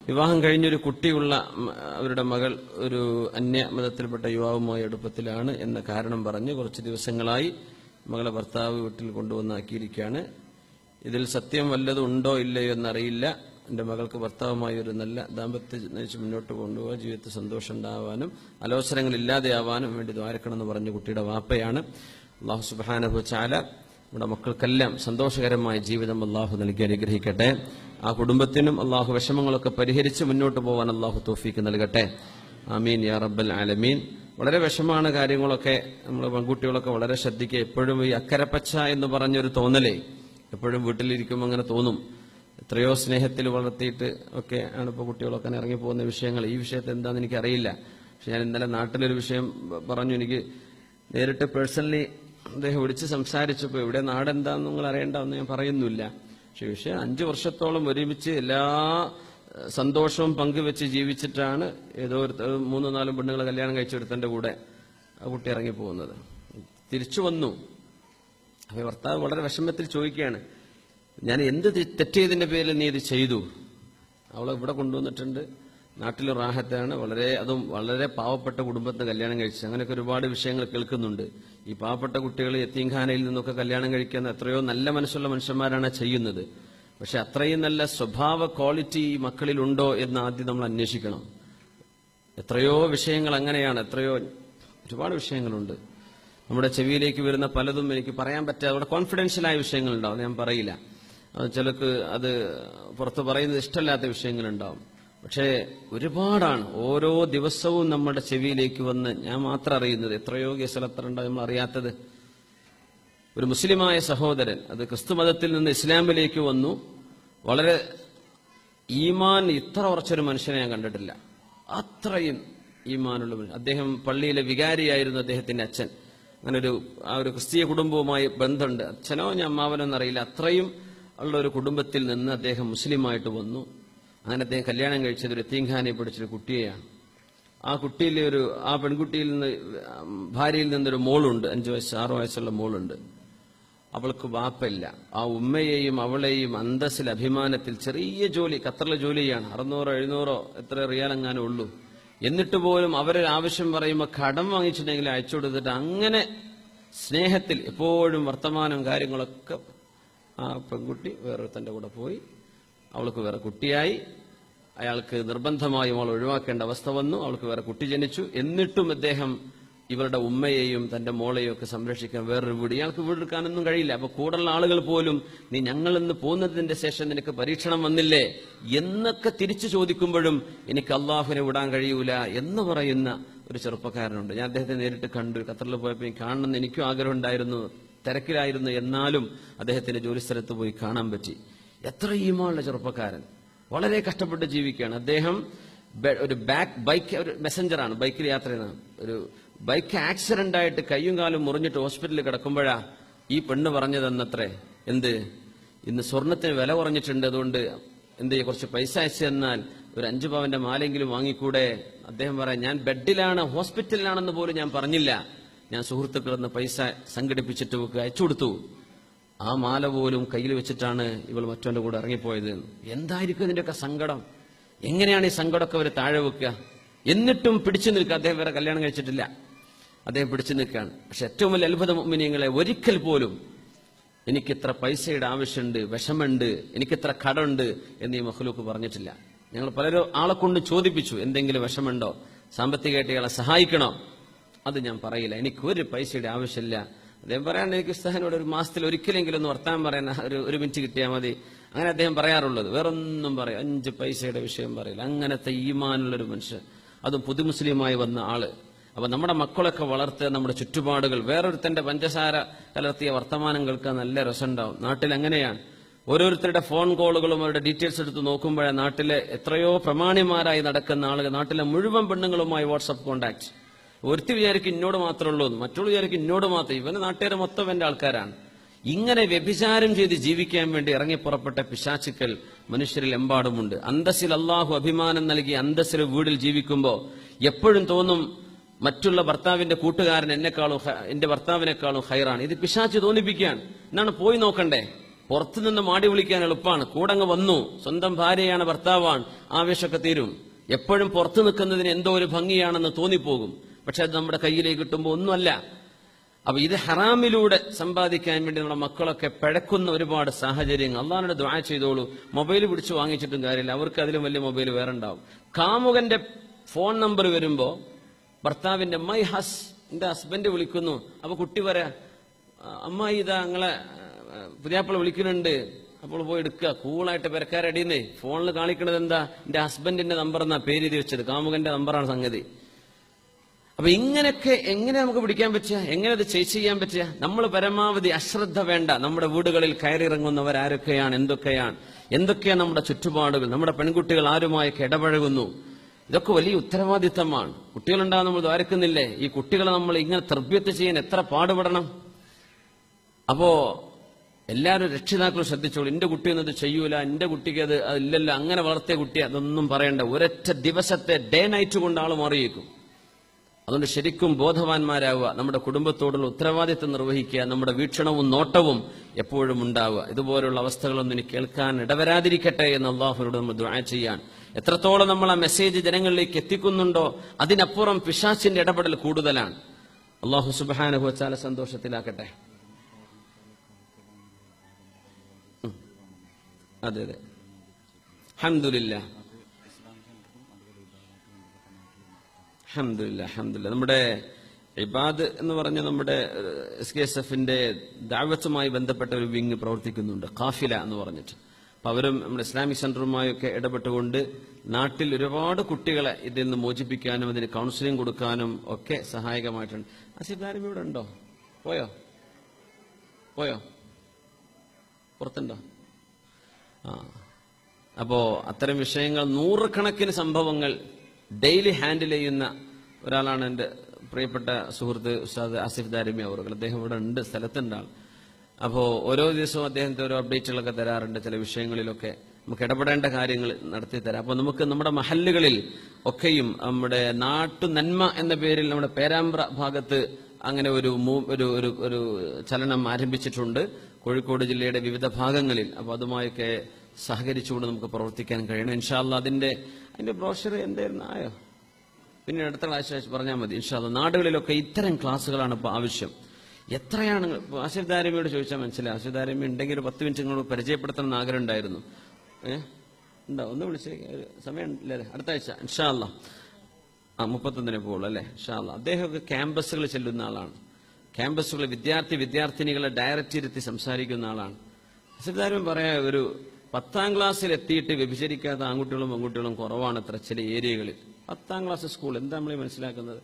വിവാഹം കഴിഞ്ഞൊരു കുട്ടിയുള്ള അവരുടെ മകൾ ഒരു അന്യ മതത്തിൽപ്പെട്ട യുവാവുമായി അടുപ്പത്തിലാണ് എന്ന കാരണം പറഞ്ഞ് കുറച്ച് ദിവസങ്ങളായി മകളെ ഭർത്താവ് വീട്ടിൽ കൊണ്ടുവന്നാക്കിയിരിക്കുകയാണ്. ഇതിൽ സത്യം വല്ലതും ഉണ്ടോ ഇല്ലയോ എന്നറിയില്ല. എന്റെ മകൾക്ക് ഭർത്താവുമായി ഒരു നല്ല ദാമ്പത്യം നയിച്ച് മുന്നോട്ട് കൊണ്ടുപോകാൻ ജീവിതത്തിൽ സന്തോഷം ഉണ്ടാവാനും അലോസരങ്ങൾ ഇല്ലാതെയാവാനും വേണ്ടി ദ്വാരക്കണമെന്ന് പറഞ്ഞ കുട്ടിയുടെ വാപ്പയാണ്. അല്ലാഹു സുബ്ഹാനഹു വ തആല നമ്മുടെ മക്കൾക്കെല്ലാം സന്തോഷകരമായ ജീവിതം അല്ലാഹു നൽകി അനുഗ്രഹിക്കട്ടെ. ആ കുടുംബത്തിനും അല്ലാഹു വിഷമങ്ങളൊക്കെ പരിഹരിച്ച് മുന്നോട്ട് പോകാൻ അല്ലാഹു തൗഫീക്ക് നൽകട്ടെ. ആമീൻ യാ റബ്ബൽ ആലമീൻ. വളരെ വിഷമാണ് കാര്യങ്ങളൊക്കെ. നമ്മൾ പെൺകുട്ടികളൊക്കെ വളരെ ശ്രദ്ധിക്കുക. എപ്പോഴും ഈ അക്കരപ്പച്ച എന്ന് പറഞ്ഞൊരു തോന്നലേ എപ്പോഴും വീട്ടിലിരിക്കുമ്പോൾ അങ്ങനെ തോന്നും. എത്രയോ സ്നേഹത്തിൽ വളർത്തിയിട്ട് ഒക്കെ ആണ് ഇപ്പോൾ കുട്ടികളൊക്കെ ഇറങ്ങിപ്പോകുന്ന വിഷയങ്ങൾ. ഈ വിഷയത്തിൽ എന്താണെന്ന് എനിക്കറിയില്ല. പക്ഷെ ഞാൻ ഇന്നലെ നാട്ടിലൊരു വിഷയം പറഞ്ഞു. എനിക്ക് നേരിട്ട് പേഴ്സണലി അദ്ദേഹം വിളിച്ച് സംസാരിച്ചപ്പോൾ ഇവിടെ നാടെന്താന്ന് നിങ്ങൾ അറിയേണ്ടെന്ന് ഞാൻ പറയുന്നില്ല. പക്ഷെ വിഷയം 5 വർഷത്തോളം ഒരുമിച്ച് എല്ലാ സന്തോഷവും പങ്കുവെച്ച് ജീവിച്ചിട്ടാണ് ഏതോ 3-4 പെണ്ണുങ്ങളെ കല്യാണം കഴിച്ചെടുത്തന്റെ കൂടെ ആ കുട്ടി ഇറങ്ങിപ്പോകുന്നത്. തിരിച്ചു വന്നു. അപ്പൊ ഭർത്താവ് വളരെ വിഷമത്തിൽ ചോദിക്കുകയാണ്, ഞാൻ എന്ത് തെറ്റിയതിന്റെ പേരിൽ നീ ഇത് ചെയ്തു? അവളെ ഇവിടെ കൊണ്ടുവന്നിട്ടുണ്ട്. നാട്ടിൽ റാഹത്താണ്. അതും വളരെ പാവപ്പെട്ട കുടുംബത്തിന് കല്യാണം കഴിച്ചു. അങ്ങനെയൊക്കെ ഒരുപാട് വിഷയങ്ങൾ കേൾക്കുന്നുണ്ട്. ഈ പാവപ്പെട്ട കുട്ടികൾ യത്തീംഖാനയിൽ നിന്നൊക്കെ കല്യാണം കഴിക്കുന്ന എത്രയോ നല്ല മനസ്സുള്ള മനുഷ്യന്മാരാണ് ചെയ്യുന്നത്. പക്ഷെ അത്രയും നല്ല സ്വഭാവ ക്വാളിറ്റി ഈ മക്കളിലുണ്ടോ എന്ന് ആദ്യം നമ്മൾ അന്വേഷിക്കണം. എത്രയോ വിഷയങ്ങൾ അങ്ങനെയാണ്. ഒരുപാട് വിഷയങ്ങളുണ്ട്. നമ്മുടെ ചെവിയിലേക്ക് വരുന്ന പലതും എനിക്ക് പറയാൻ പറ്റാതെ അവിടെ കോൺഫിഡൻഷ്യലായ വിഷയങ്ങളുണ്ടാവും. ഞാൻ പറയില്ല. ചിലക്ക് അത് പുറത്ത് പറയുന്നത് ഇഷ്ടമില്ലാത്ത വിഷയങ്ങളുണ്ടാവും. പക്ഷേ ഒരുപാടാണ്. ഓരോ ദിവസവും നമ്മുടെ ചെവിയിലേക്ക് വന്ന് ഞാൻ മാത്രം അറിയുന്നത്. എത്രയോ കേസലത്രണ്ടാവും നമ്മൾ അറിയാത്തത്. ഒരു മുസ്ലിമായ സഹോദരൻ അത് ക്രിസ്തു മതത്തിൽ നിന്ന് ഇസ്ലാമിലേക്ക് വന്നു. വളരെ ഈമാൻ ഇത്ര ഉറച്ചൊരു മനുഷ്യനെ ഞാൻ കണ്ടിട്ടില്ല. അത്രയും ഈമാനുള്ള മനുഷ്യൻ. അദ്ദേഹം പള്ളിയിലെ വികാരിയായിരുന്നു അദ്ദേഹത്തിന്റെ അച്ഛൻ. അങ്ങനെ ഒരു ക്രിസ്തീയ കുടുംബവുമായി ബന്ധമുണ്ട്. അച്ഛനോ ഞാൻ അമ്മാവനോ എന്നറിയില്ല. അത്രയും ഉള്ള ഒരു കുടുംബത്തിൽ നിന്ന് അദ്ദേഹം മുസ്ലിമായിട്ട് വന്നു. അങ്ങനെ അദ്ദേഹം കല്യാണം കഴിച്ചത് ഒരു യത്തീംഖാനയെ പഠിച്ചൊരു കുട്ടിയെയാണ്. ആ പെൺകുട്ടിയിൽ നിന്ന് ഭാര്യയിൽ നിന്നൊരു മോളുണ്ട്. 6 വയസ്സുള്ള മോളുണ്ട്. അവൾക്ക് വാപ്പയില്ല. ആ ഉമ്മയെയും അവളെയും അന്തസ്സിൽ അഭിമാനത്തിൽ ചെറിയ ജോലി, ഖത്തറിലെ ജോലിയാണ്. 600-700 എത്ര റിയാലെങ്ങാനും ഉള്ളൂ. എന്നിട്ട് പോലും അവരൊരു ആവശ്യം പറയുമ്പോൾ കടം വാങ്ങിച്ചിട്ടുണ്ടെങ്കിൽ അയച്ചു കൊടുത്തിട്ട് അങ്ങനെ സ്നേഹത്തിൽ എപ്പോഴും വർത്തമാനം കാര്യങ്ങളൊക്കെ ആ പെൺകുട്ടി വേറൊരുത്തന്റെ കൂടെ പോയി. അവൾക്ക് വേറെ കുട്ടിയായി. അയാൾക്ക് നിർബന്ധമായും അവൾ ഒഴിവാക്കേണ്ട അവസ്ഥ വന്നു. അവൾക്ക് വേറെ കുട്ടി ജനിച്ചു. എന്നിട്ടും അദ്ദേഹം ഇവരുടെ ഉമ്മയെയും തന്റെ മോളെയും ഒക്കെ സംരക്ഷിക്കാൻ വേറൊരു വീട്. ഇയാൾക്ക് വീടെടുക്കാനൊന്നും കഴിയില്ല. അപ്പൊ കൂടുതലുള്ള ആളുകൾ പോലും നീ ഞങ്ങളിന്ന് പോകുന്നതിന്റെ ശേഷം നിനക്ക് പരീക്ഷണം വന്നില്ലേ എന്നൊക്കെ തിരിച്ചു ചോദിക്കുമ്പോഴും എനിക്ക് അള്ളാഹുവിനെ വിടാൻ കഴിയൂല എന്ന് പറയുന്ന ഒരു ചെറുപ്പക്കാരനുണ്ട്. ഞാൻ അദ്ദേഹത്തെ നേരിട്ട് കണ്ടു. ഖത്തറിൽ പോയപ്പോൾ കാണണമെന്ന് എനിക്കും ആഗ്രഹം ഉണ്ടായിരുന്നു. തിരക്കിലായിരുന്നു. എന്നാലും അദ്ദേഹത്തിന്റെ ജോലിസ്ഥലത്ത് പോയി കാണാൻ പറ്റി. എത്ര ഈമാനുള്ള ചെറുപ്പക്കാരൻ. വളരെ കഷ്ടപ്പെട്ട് ജീവിക്കുകയാണ്. അദ്ദേഹം ഒരു മെസ്സഞ്ചറാണ്. ബൈക്കിൽ യാത്ര ചെയ്യുന്ന ഒരു ബൈക്ക് ആക്സിഡന്റ് ആയിട്ട് കയ്യും കാലും മുറിഞ്ഞിട്ട് ഹോസ്പിറ്റലിൽ കിടക്കുമ്പോഴാ ഈ പെണ്ണ് പറഞ്ഞതെന്നത്രേ, ഇന്ന് സ്വർണത്തിന് വില കുറഞ്ഞിട്ടുണ്ട്, അതുകൊണ്ട് കുറച്ച് പൈസ അയച്ചു തന്നാൽ ഒരു 5 പവന്റെ മാലെങ്കിലും വാങ്ങിക്കൂടെ? അദ്ദേഹം പറയാം, ഞാൻ ബെഡിലാണ്, ഹോസ്പിറ്റലിലാണെന്ന് പോലും ഞാൻ പറഞ്ഞില്ല. ഞാൻ സുഹൃത്തുക്കളിൽ നിന്ന് പൈസ സംഘടിപ്പിച്ചിട്ട് അയച്ചു കൊടുത്തു. ആ മാല പോലും കയ്യിൽ വെച്ചിട്ടാണ് ഇവൾ മറ്റവന്റെ കൂടെ ഇറങ്ങിപ്പോയത്. എന്തായിരിക്കും ഇതിന്റെയൊക്കെ സങ്കടം? എങ്ങനെയാണ് ഈ സങ്കടമൊക്കെ അവർ താഴെ വെക്കുക? എന്നിട്ടും പിടിച്ചു നിൽക്കുക. അദ്ദേഹം വേറെ കല്യാണം കഴിച്ചിട്ടില്ല. അദ്ദേഹം പിടിച്ചു നിൽക്കുകയാണ്. പക്ഷെ ഏറ്റവും വലിയ അത്ഭുത മുഅ്മിനീങ്ങളെ, ഒരിക്കൽ പോലും എനിക്കിത്ര പൈസയുടെ ആവശ്യമുണ്ട്, വിഷമുണ്ട്, എനിക്കിത്ര കടമുണ്ട് എന്ന് ഈ മഖ്ലൂക്ക് പറഞ്ഞിട്ടില്ല. ഞങ്ങൾ പലരും ആളെ കൊണ്ട് ചോദിപ്പിച്ചു, എന്തെങ്കിലും വിഷമുണ്ടോ, സാമ്പത്തികമായിട്ട് ഇയാളെ സഹായിക്കണോ? അത് ഞാൻ പറയില്ല, എനിക്കൊരു പൈസയുടെ ആവശ്യമില്ല. അദ്ദേഹം പറയാൻ, എനിക്ക് ഉസ്താദിനോട് ഒരു മാസത്തിൽ ഒരിക്കലെങ്കിലും ഒന്ന് വർത്താനം പറയാൻ ഒരു മിനിറ്റ് കിട്ടിയാൽ മതി, അങ്ങനെ അദ്ദേഹം പറയാറുള്ളത്. വേറൊന്നും പറയാം, 5 പൈസയുടെ വിഷയം പറയില്ല. അങ്ങനത്തെ ഈമാനുള്ളൊരു മനുഷ്യൻ, അതും പുതുമുസ്ലിമായി വന്ന ആള്. അപ്പൊ നമ്മുടെ മക്കളൊക്കെ വളർത്തുക, നമ്മുടെ ചുറ്റുപാടുകൾ, വേറൊരുത്തന്റെ പഞ്ചസാര കലർത്തിയ വർത്തമാനം കേൾക്കാൻ നല്ല രസമുണ്ടാവും. നാട്ടിൽ അങ്ങനെയാണ്. ഓരോരുത്തരുടെ ഫോൺ കോളുകളും അവരുടെ ഡീറ്റെയിൽസ് എടുത്ത് നോക്കുമ്പോഴേ നാട്ടിലെ എത്രയോ പ്രമാണിമാരായി നടക്കുന്ന ആളുകൾ, നാട്ടിലെ മുഴുവൻ പെണ്ണുങ്ങളുമായി വാട്സപ്പ് കോണ്ടാക്ട്. ഒരുത്തി വിചാരിക്കും ഇന്നോട് മാത്രമേ ഉള്ളൂ, മറ്റുള്ള വിചാരിക്കും ഇന്നോട് മാത്രം, ഇവന് നാട്ടുകാരെ മൊത്തം എന്റെ ആൾക്കാരാണ്. ഇങ്ങനെ വ്യഭിചാരം ചെയ്ത് ജീവിക്കാൻ വേണ്ടി ഇറങ്ങിപ്പുറപ്പെട്ട പിശാചുക്കൾ മനുഷ്യരിൽ എമ്പാടുമുണ്ട്. അന്തസ്സിൽ അള്ളാഹു അഭിമാനം നൽകി അന്തസ്സിൽ വീടിൽ ജീവിക്കുമ്പോ എപ്പോഴും തോന്നും മറ്റുള്ള ഭർത്താവിന്റെ കൂട്ടുകാരൻ എന്റെ ഭർത്താവിനേക്കാളും ഹൈറാണ്. ഇത് പിശാച് തോന്നിപ്പിക്കുകയാണ്. എന്നാണ് പോയി നോക്കണ്ടേ? പുറത്തുനിന്ന് മാടി വിളിക്കാൻ എളുപ്പമാണ്, കൂടങ്ങ് വന്നു, സ്വന്തം ഭാര്യയാണ്, ഭർത്താവാണ്, ആവേശമൊക്കെ തീരും. എപ്പോഴും പുറത്തു നിൽക്കുന്നതിന് എന്തോ ഒരു ഭംഗിയാണെന്ന് തോന്നിപ്പോകും. പക്ഷെ അത് നമ്മുടെ കയ്യിലേക്ക് കിട്ടുമ്പോൾ ഒന്നുമല്ല. അപ്പൊ ഇത് ഹറാമിലൂടെ സമ്പാദിക്കാൻ വേണ്ടി നമ്മുടെ മക്കളൊക്കെ പിഴക്കുന്ന ഒരുപാട് സാഹചര്യങ്ങൾ. അള്ളാഹുവിനോട് ദുആ ചെയ്തോളൂ. മൊബൈൽ പിടിച്ചു വാങ്ങിച്ചിട്ടും കാര്യമില്ല, അവർക്ക് അതിലും വലിയ മൊബൈൽ വേറെ ഉണ്ടാവും. കാമുകന്റെ ഫോൺ നമ്പർ വരുമ്പോ ഭർത്താവിന്റെ എന്റെ ഹസ്ബൻഡ് വിളിക്കുന്നു. അപ്പൊ കുട്ടി പറയാ, അമ്മായി ഇതാ നിങ്ങളെ പുതിയാപ്പിള വിളിക്കുന്നുണ്ട്. അപ്പോൾ പോയി എടുക്കുക, കൂളായിട്ട് പെരക്കാരടിയുന്നേ. ഫോണിൽ കാണിക്കണത് എന്താ, എന്റെ ഹസ്ബൻഡിന്റെ നമ്പർ എന്നാ പേര് എഴുതി വെച്ചത്, കാമുകന്റെ നമ്പറാണ് സംഗതി. അപ്പൊ ഇങ്ങനെയൊക്കെ എങ്ങനെ നമുക്ക് പിടിക്കാൻ പറ്റുക, എങ്ങനെ അത് ചെയ്യാൻ പറ്റുക? നമ്മൾ പരമാവധി അശ്രദ്ധ വേണ്ട. നമ്മുടെ വീടുകളിൽ കയറിയിറങ്ങുന്നവരാരൊക്കെയാണ്, എന്തൊക്കെയാണ് നമ്മുടെ ചുറ്റുപാടുകൾ, നമ്മുടെ പെൺകുട്ടികൾ ആരുമായൊക്കെ ഇടപഴകുന്നു, ഇതൊക്കെ വലിയ ഉത്തരവാദിത്തമാണ്. കുട്ടികളുണ്ടാകും, നമ്മൾ ദ്വാരക്കുന്നില്ലേ? ഈ കുട്ടികളെ നമ്മൾ ഇങ്ങനെ തർബിയത്ത് ചെയ്യാൻ എത്ര പാടുപെടണം. അപ്പോ എല്ലാവരും രക്ഷിതാക്കളും ശ്രദ്ധിച്ചോളൂ. എന്റെ കുട്ടി ഒന്നും ഇത് ചെയ്യൂല, എന്റെ കുട്ടിക്ക് അത് ഇല്ലല്ല, അങ്ങനെ വളർത്തിയ കുട്ടി, അതൊന്നും പറയണ്ട. ഒരൊറ്റ ദിവസത്തെ ഡേ നൈറ്റ് കൊണ്ട് ആൾ മാറിയേക്കും. അതുകൊണ്ട് ശരിക്കും ബോധവാന്മാരാവുക, നമ്മുടെ കുടുംബത്തോടുള്ള ഉത്തരവാദിത്തം നിർവഹിക്കുക, നമ്മുടെ വീക്ഷണവും നോട്ടവും എപ്പോഴും ഉണ്ടാവുക. ഇതുപോലുള്ള അവസ്ഥകളൊന്നും ഇനി കേൾക്കാൻ ഇടവരാതിരിക്കട്ടെ എന്ന് അള്ളാഹുവിനോട് നമ്മൾ ദുആ ചെയ്യാൻ. എത്രത്തോളം നമ്മൾ ആ മെസ്സേജ് ജനങ്ങളിലേക്ക് എത്തിക്കുന്നുണ്ടോ അതിനപ്പുറം പിശാചിന്റെ ഇടപെടൽ കൂടുതലാണ്. അള്ളാഹു സുബ്ഹാനഹു വ തആല സന്തോഷത്തിലാക്കട്ടെ. അതെ അതെ, അൽഹംദുലില്ലാഹ്, അൽഹംദുലില്ലാഹ്, അൽഹംദുലില്ലാഹ്. നമ്മുടെ ഇബാദ് എന്ന് പറഞ്ഞ നമ്മുടെ SKSFന്റെ ദഅവത്തുമായി ബന്ധപ്പെട്ട ഒരു വിങ് പ്രവർത്തിക്കുന്നുണ്ട്, ഖാഫില എന്ന് പറഞ്ഞിട്ട്. അപ്പൊ അവരും നമ്മുടെ ഇസ്ലാമിക് സെന്ററുമായൊക്കെ ഇടപെട്ടുകൊണ്ട് നാട്ടിൽ ഒരുപാട് കുട്ടികളെ ഇതിൽ നിന്ന് മോചിപ്പിക്കാനും അതിന് കൗൺസിലിംഗ് കൊടുക്കാനും ഒക്കെ സഹായകമായിട്ടുണ്ട്. ആസിഫ് ദാരിമി ഇവിടെ ഉണ്ടോ? പോയോ? പുറത്തുണ്ടോ? അപ്പോ അത്തരം വിഷയങ്ങൾ, നൂറുകണക്കിന് സംഭവങ്ങൾ ഡെയിലി ഹാൻഡിൽ ചെയ്യുന്ന ഒരാളാണ് എന്റെ പ്രിയപ്പെട്ട സുഹൃത്ത് ഉസ്താദ് ആസിഫ് ദാരിമി അവർ. അദ്ദേഹം ഇവിടെ ഉണ്ട്, സ്ഥലത്തുണ്ടാവും. അപ്പോ ഓരോ ദിവസവും അദ്ദേഹത്തെ ഓരോ അപ്ഡേറ്റുകളൊക്കെ തരാറുണ്ട്. ചില വിഷയങ്ങളിലൊക്കെ നമുക്ക് ഇടപെടേണ്ട കാര്യങ്ങൾ നടത്തി തരാം. അപ്പൊ നമുക്ക് നമ്മുടെ മഹല്ലുകളിൽ ഒക്കെയും നമ്മുടെ നാട്ടു നന്മ എന്ന പേരിൽ നമ്മുടെ പേരാമ്പ്ര ഭാഗത്ത് അങ്ങനെ ഒരു ചലനം ആരംഭിച്ചിട്ടുണ്ട്, കോഴിക്കോട് ജില്ലയുടെ വിവിധ ഭാഗങ്ങളിൽ. അപ്പൊ അതുമായൊക്കെ സഹകരിച്ചുകൊണ്ട് നമുക്ക് പ്രവർത്തിക്കാൻ കഴിയണം. ഇൻഷാ അല്ലാഹ് അതിന്റെ ബ്രോഷർ എന്തായിരുന്നു ആയോ? പിന്നെ അടുത്ത ക്ലാസ് പറഞ്ഞാൽ മതി ഇൻഷാ അല്ലാഹ്. നാടുകളിലൊക്കെ ഇത്തരം ക്ലാസ്സുകളാണ് ഇപ്പോൾ ആവശ്യം. എത്രയാണ് ആസിഫ് ദാരിമിയോട് ചോദിച്ചാൽ മനസ്സിലായി. ആസിഫ് ദാരിമി ഉണ്ടെങ്കിൽ ഒരു 10 മിനിറ്റ് നിങ്ങളോട് പരിചയപ്പെടുത്തണം എന്ന് ആഗ്രഹം ഉണ്ടായിരുന്നു. ഉണ്ടോ? ഒന്ന് വിളിച്ചേ, സമയം ഇല്ലേ? അടുത്ത ആഴ്ച ഇൻഷാ അല്ലാഹ് 31 പോകുള്ളൂ അല്ലേ? ഇൻഷാ അല്ലാഹ്. അദ്ദേഹമൊക്കെ ക്യാമ്പസുകളിൽ ചെല്ലുന്ന ആളാണ്. ക്യാമ്പസുകളിൽ വിദ്യാർത്ഥിനികളെ ഡയറക്റ്റ് ഇരുത്തി സംസാരിക്കുന്ന ആളാണ്. ആസിഫ് ദാരിമി പറയാ, ഒരു 10ാം ക്ലാസ്സിൽ എത്തിയിട്ട് വ്യഭിചരിക്കാത്ത ആൺകുട്ടികളും പെൺകുട്ടികളും കുറവാണ് അത്ര ചില ഏരിയകളിൽ. 10ാം ക്ലാസ് സ്കൂൾ എന്താ നമ്മൾ മനസ്സിലാക്കുന്നത്?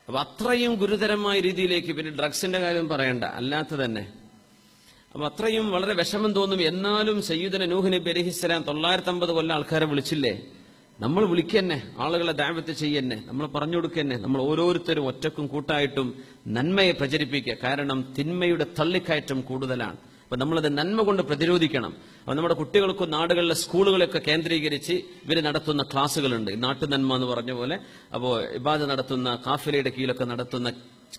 അപ്പൊ അത്രയും ഗുരുതരമായ രീതിയിലേക്ക്, പിന്നെ ഡ്രഗ്സിന്റെ കാര്യം പറയണ്ട, അല്ലാത്ത തന്നെ. അപ്പൊ അത്രയും വളരെ വിഷമം തോന്നും. എന്നാലും സയ്യിദുന നൂഹ് നബി അലൈഹിസ്സലാം 950 കൊല്ലം ആൾക്കാരെ വിളിച്ചില്ലേ? നമ്മൾ വിളിക്കന്നെ, ആളുകളെ ദഅവത്ത് ചെയ്യന്നെ, നമ്മൾ പറഞ്ഞു കൊടുക്കന്നെ. നമ്മൾ ഓരോരുത്തരും ഒറ്റക്കും കൂട്ടായിട്ടും നന്മയെ പ്രചരിപ്പിക്കുക. കാരണം തിന്മയുടെ തള്ളിക്കയറ്റം കൂടുതലാണ്. അപ്പൊ നമ്മളത് നന്മ കൊണ്ട് പ്രതിരോധിക്കണം. അപ്പൊ നമ്മുടെ കുട്ടികൾക്കും നാടുകളിലെ സ്കൂളുകളൊക്കെ കേന്ദ്രീകരിച്ച് ഇവർ നടത്തുന്ന ക്ലാസ്സുകളുണ്ട്, നാട്ടു നന്മ എന്ന് പറഞ്ഞ പോലെ. അപ്പോൾ ഇബാദത്ത് നടത്തുന്ന, കാഫിലയുടെ കീഴിലൊക്കെ നടത്തുന്ന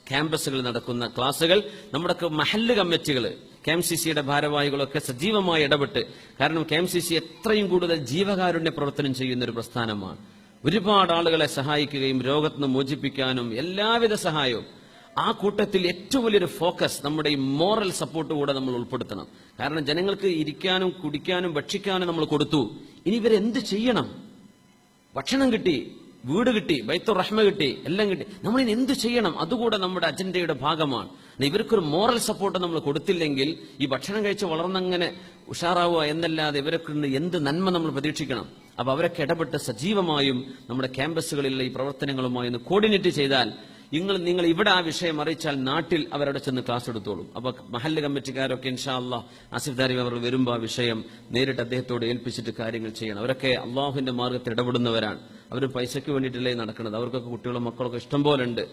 ക്യാമ്പസുകളിൽ നടക്കുന്ന ക്ലാസ്സുകൾ, നമ്മുടെ മഹല്ല് കമ്മിറ്റികൾ, KMCCയുടെ ഭാരവാഹികളൊക്കെ സജീവമായി ഇടപെട്ട്. കാരണം KMCC എത്രയും കൂടുതൽ ജീവകാരുണ്യ പ്രവർത്തനം ചെയ്യുന്ന ഒരു പ്രസ്ഥാനമാണ്. ഒരുപാട് ആളുകളെ സഹായിക്കുകയും രോഗത്തിന് മോചിപ്പിക്കാനും എല്ലാവിധ സഹായവും. ആ കൂട്ടത്തിൽ ഏറ്റവും വലിയൊരു ഫോക്കസ് നമ്മുടെ ഈ മോറൽ സപ്പോർട്ട് കൂടെ നമ്മൾ ഉൾപ്പെടുത്തണം. കാരണം ജനങ്ങൾക്ക് ഇരിക്കാനും കുടിക്കാനും ഭക്ഷിക്കാനും നമ്മൾ കൊടുത്തു. ഇനി ഇവരെന്ത് ചെയ്യണം? ഭക്ഷണം കിട്ടി, വീട് കിട്ടി, ബൈത്തുർ റഹ്മ കിട്ടി, എല്ലാം കിട്ടി. നമ്മൾ ഇനി എന്ത് ചെയ്യണം? അതുകൂടെ നമ്മുടെ അജണ്ടയുടെ ഭാഗമാണ്. ഇവർക്കൊരു മോറൽ സപ്പോർട്ട് നമ്മൾ കൊടുത്തില്ലെങ്കിൽ ഈ ഭക്ഷണം കഴിച്ച് വളർന്നങ്ങനെ ഉഷാറാവുക എന്നല്ലാതെ ഇവരൊക്കെ എന്ത് നന്മ നമ്മൾ പ്രതീക്ഷിക്കണം? അപ്പൊ അവരൊക്കെ ഇടപെട്ട് സജീവമായും നമ്മുടെ ക്യാമ്പസുകളിലെ ഈ പ്രവർത്തനങ്ങളുമായി ഒന്ന് കോർഡിനേറ്റ് ചെയ്താൽ, നിങ്ങൾ ഇവിടെ ആ വിഷയം അറിയിച്ചാൽ നാട്ടിൽ അവരവിടെ ചെന്ന് ക്ലാസ് എടുത്തോളും. അപ്പൊ മഹല്ല് കമ്മിറ്റിക്കാരൊക്കെ ഇൻഷാ അല്ലാഹ് ആസിഫ് ദാരിമി അവർ വരുമ്പോൾ ആ വിഷയം നേരിട്ട് അദ്ദേഹത്തോട് ഏൽപ്പിച്ചിട്ട് കാര്യങ്ങൾ ചെയ്യണം. അവരൊക്കെ അള്ളാഹുവിന്റെ മാർഗത്തിൽ ഇടപെടുന്നവരാണ്. അവർ പൈസയ്ക്ക് വേണ്ടിയിട്ടല്ലേ നടക്കുന്നത്. അവർക്കൊക്കെ കുട്ടികളും മക്കളൊക്കെ ഇഷ്ടം പോലെ ഉണ്ട്.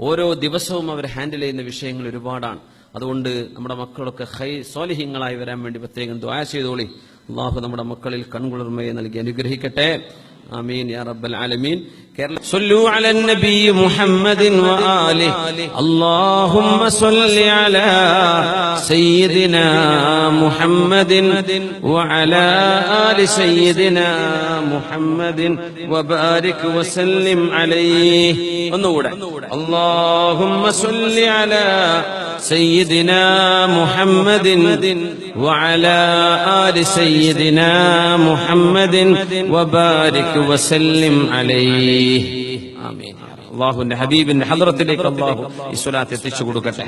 ഓരോ ദിവസവും അവർ ഹാൻഡിൽ ചെയ്യുന്ന വിഷയങ്ങൾ ഒരുപാടാണ്. അതുകൊണ്ട് നമ്മുടെ മക്കളൊക്കെ സ്വാലിഹീങ്ങളായി വരാൻ വേണ്ടി പ്രത്യേകം ദുആ ചെയ്തോളി. അള്ളാഹു നമ്മുടെ മക്കളിൽ കൺകുളിർമയെ നൽകി അനുഗ്രഹിക്കട്ടെ. ആമീൻ യാ റബ്ബൽ ആലമീൻ. صلوا على النبي محمد وآله اللهم صل على سيدنا محمد وعلى آل سيدنا محمد وبارك وسلم عليه اللهم صل على سيدنا محمد وعلى آل سيدنا محمد وبارك وسلم عليه آمين. അല്ലാഹുവിന്റെ ഹബീബിന്റെ ഹദ്റത്തിലേക്ക് അല്ലാഹു ഈ സ്വലാത്ത് എത്തിച്ചു കൊടുക്കട്ടെ.